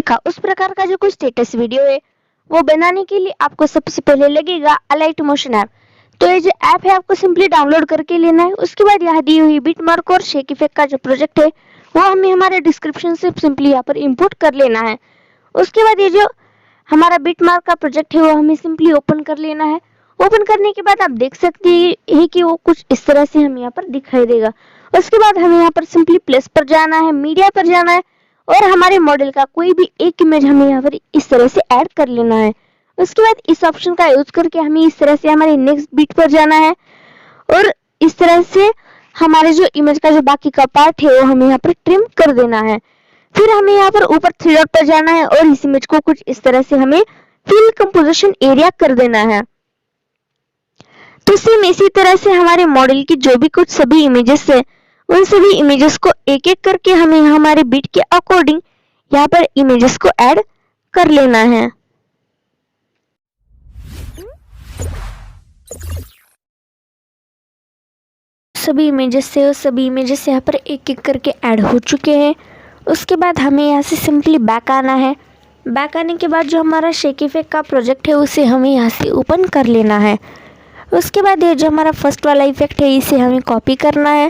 देखा उस प्रकार का जो कोई स्टेटस वीडियो है वो बनाने के लिए आपको सबसे पहले लगेगा अलाइट मोशन ऐप। तो ये जो ऐप है आपको सिंपली डाउनलोड करके लेना है। उसके बाद यहाँ दी हुई बिटमार्क और शेक इफेक्ट का जो प्रोजेक्ट है वो हमें हमारे डिस्क्रिप्शन से सिंपली यहाँ पर इंपोर्ट कर लेना है। उसके बाद ये जो हमारा बिटमार्क का प्रोजेक्ट है वो हमें सिंपली ओपन कर लेना है। ओपन करने के बाद आप देख सकते हैं कि वो कुछ इस तरह से हमें यहाँ पर दिखाई देगा। उसके बाद हमें यहाँ पर सिंपली प्लस पर जाना है, मीडिया पर जाना है और हमारे मॉडल का कोई भी एक इमेज हमें यहाँ पर इस तरह से ऐड कर लेना है। उसके बाद इस ऑप्शन का यूज करके हमें इस तरह से हमारे नेक्स्ट बीट पर जाना है और इस तरह से हमारे जो इमेज का जो बाकी का पार्ट है वो हमें यहाँ पर ट्रिम कर देना है। फिर हमें यहाँ पर ऊपर थ्री डॉट पर जाना है और इस इमेज को कुछ इस तरह से हमें फिल कंपोजिशन एरिया कर देना है। तो सेम इसी तरह से हमारे मॉडल की जो भी कुछ सभी इमेजेस है उन सभी इमेजेस को एक एक करके हमें हमारे बीट के अकॉर्डिंग यहाँ पर इमेजेस को ऐड कर लेना है। सभी इमेजेस यहाँ पर एक एक करके ऐड हो चुके हैं। उसके बाद हमें यहाँ से सिंपली बैक आना है। बैक आने के बाद जो हमारा शेक इफेक्ट का प्रोजेक्ट है उसे हमें यहाँ से ओपन कर लेना है। उसके बाद ये जो हमारा फर्स्ट वाला इफेक्ट है इसे हमें कॉपी करना है।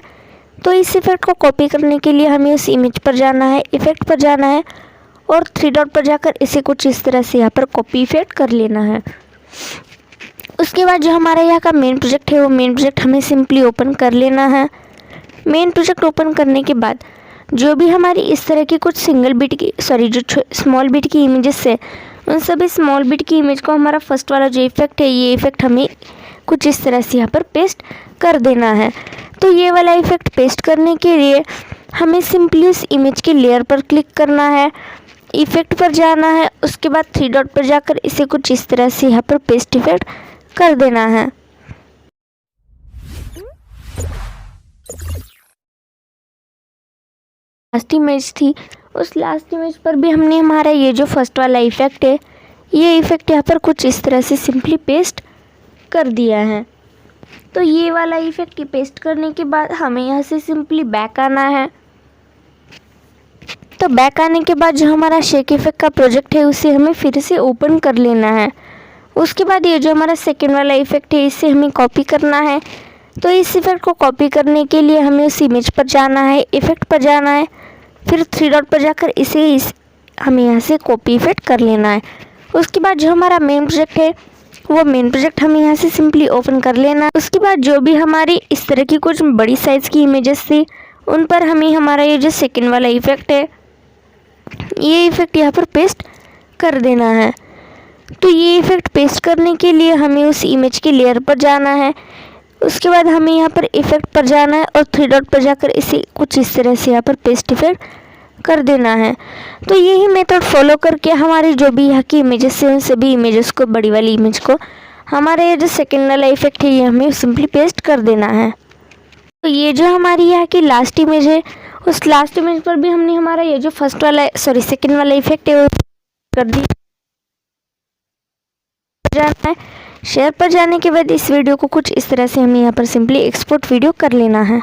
तो इस इफेक्ट को कॉपी करने के लिए हमें उस इमेज पर जाना है, इफेक्ट पर जाना है और थ्री डॉट पर जाकर इसे कुछ इस तरह से यहाँ पर कॉपी इफेक्ट कर लेना है। उसके बाद जो हमारा यहाँ का मेन प्रोजेक्ट है वो मेन प्रोजेक्ट हमें सिंपली ओपन कर लेना है। मेन प्रोजेक्ट ओपन करने के बाद जो भी हमारी इस तरह की कुछ सिंगल बिट की जो स्मॉल बिट की इमेजेस है उन सभी स्मॉल बिट की इमेज को हमारा फर्स्ट वाला जो इफेक्ट है ये इफेक्ट हमें कुछ इस तरह से यहाँ पर पेस्ट कर देना है। तो ये वाला इफेक्ट पेस्ट करने के लिए हमें सिंपली उस इमेज के लेयर पर क्लिक करना है, इफेक्ट पर जाना है, उसके बाद थ्री डॉट पर जाकर इसे कुछ इस तरह से यहाँ पर पेस्ट इफेक्ट कर देना है। लास्ट इमेज थी उस लास्ट इमेज पर भी हमने हमारा ये जो फर्स्ट वाला इफेक्ट है ये इफेक्ट यहाँ पर कुछ इस तरह से सिंपली पेस्ट कर दिया है। तो ये वाला इफेक्ट पेस्ट करने के बाद हमें यहाँ से सिंपली बैक आना है। तो बैक आने के बाद जो हमारा शेक इफेक्ट का प्रोजेक्ट है उसे हमें फिर से ओपन कर लेना है। उसके बाद ये जो हमारा सेकेंड वाला इफेक्ट है इसे हमें कॉपी करना है। तो इस इफेक्ट को कॉपी करने के लिए हमें उस इमेज पर जाना है, इफेक्ट पर जाना है, फिर थ्री डॉट पर जाकर हमें यहाँ से कॉपी इफेक्ट कर लेना है। उसके बाद जो हमारा मेन प्रोजेक्ट है वो मेन प्रोजेक्ट हमें यहाँ से सिंपली ओपन कर लेना है। उसके बाद जो भी हमारी इस तरह की कुछ बड़ी साइज़ की इमेजेस थी उन पर हमें हमारा ये जो सेकेंड वाला इफेक्ट है ये इफेक्ट यहाँ पर पेस्ट कर देना है। तो ये इफेक्ट पेस्ट करने के लिए हमें उस इमेज के लेयर पर जाना है। उसके बाद हमें यहाँ पर इफेक्ट पर जाना है और थ्री डॉट पर जाकर इसे कुछ इस तरह से यहाँ पर पेस्ट इफेक्ट कर देना है। तो यही मेथड फॉलो करके हमारी जो भी यहाँ की इमेजेस है उन सभी इमेजेस को, बड़ी वाली इमेज को, हमारा ये जो सेकेंड वाला इफेक्ट है ये हमें सिंपली पेस्ट कर देना है। तो ये जो हमारी यहाँ की लास्ट इमेज है उस लास्ट इमेज पर भी हमने हमारा ये जो सेकेंड वाला इफेक्ट है वो कर दिया। जाना है शेयर पर जाने के बाद इस वीडियो को कुछ इस तरह से हमें यहाँ पर सिंपली एक्सपोर्ट वीडियो कर लेना है।